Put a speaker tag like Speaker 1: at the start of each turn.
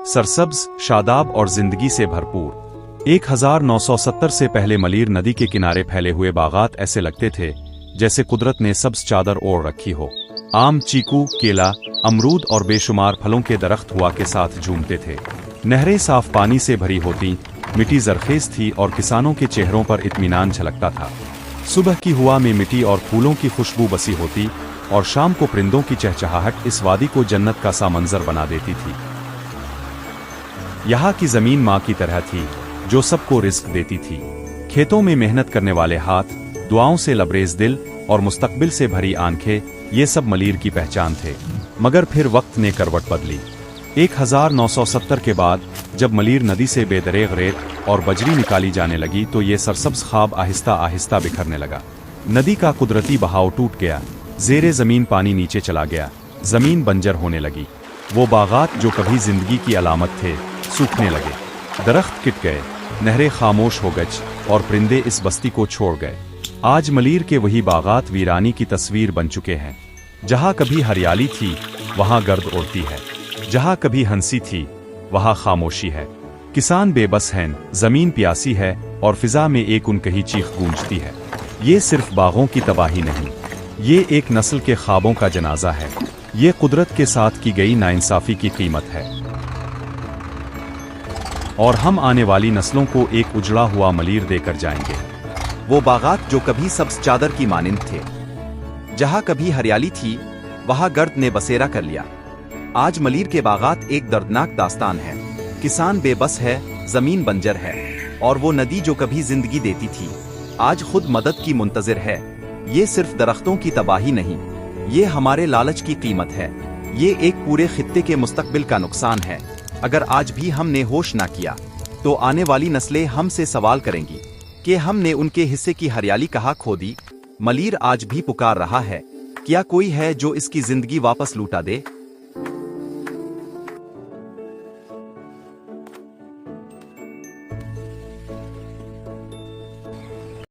Speaker 1: सरसब्ज, शादाब और जिंदगी से भरपूर। 1970 से पहले मलीर नदी के किनारे फैले हुए बागात ऐसे लगते थे जैसे कुदरत ने सब्ज चादर ओढ़ रखी हो। आम, चीकू, केला, अमरूद और बेशुमार फलों के दरख्त हुआ के साथ झूमते थे। नहरें साफ पानी से भरी होती, मिट्टी जरखेज थी और किसानों के चेहरों पर इत्मीनान झलकता था। सुबह की हवा में मिट्टी और फूलों की खुशबू बसी होती और शाम को परिंदों की चहचहाहट इस वादी को जन्नत का सा मंजर बना देती थी। यहाँ की जमीन माँ की तरह थी जो सबको रिस्क देती थी। खेतों में मेहनत करने वाले हाथ, दुआओं से लबरेज दिल और मुस्तकबिल से भरी आंखें, ये सब मलीर की पहचान थे। मगर फिर वक्त ने करवट बदली। 1970 के बाद जब मलीर नदी से बेदरेग रेत और बजरी निकाली जाने लगी तो ये सरसब्ज ख्वाब आहिस्ता आहिस्ता बिखरने लगा। नदी का कुदरती बहाव टूट गया, ज़ेरे ज़मीन पानी नीचे चला गया, ज़मीन बंजर होने लगी। वो बागात जो कभी जिंदगी की अलामत थे सूखने लगे, दरख्त किट गए, नहरें खामोश हो गई और परिंदे इस बस्ती को छोड़ गए। आज मलीर के वही बागात वीरानी की तस्वीर बन चुके हैं। जहाँ कभी हरियाली थी वहाँ गर्द उड़ती है, जहाँ कभी हंसी थी वहाँ खामोशी है। किसान बेबस हैं, जमीन प्यासी है और फिजा में एक उनकही चीख गूंजती है। ये सिर्फ बागों की तबाही नहीं, ये एक नस्ल के ख्वाबों का जनाजा है। ये कुदरत के साथ की गई नाइंसाफी की कीमत है और हम आने वाली नस्लों को एक उजड़ा हुआ मलीर देकर जाएंगे।
Speaker 2: वो बागात जो कभी सब्ज चादर की मानिंद थे, जहाँ कभी हरियाली थी वहाँ गर्द ने बसेरा कर लिया। आज मलीर के बागात एक दर्दनाक दास्तान है। किसान बेबस है, जमीन बंजर है और वो नदी जो कभी जिंदगी देती थी आज खुद मदद की मुंतजिर है। ये सिर्फ दरख्तों की तबाही नहीं, ये हमारे लालच की कीमत है। ये एक पूरे खित्ते के मुस्तकबिल का नुकसान है। अगर आज भी हमने होश ना किया तो आने वाली नस्लें हमसे सवाल करेंगी कि हमने उनके हिस्से की हरियाली कहाँ खो दी। मलीर आज भी पुकार रहा है, क्या कोई है जो इसकी जिंदगी वापस लूटा दे?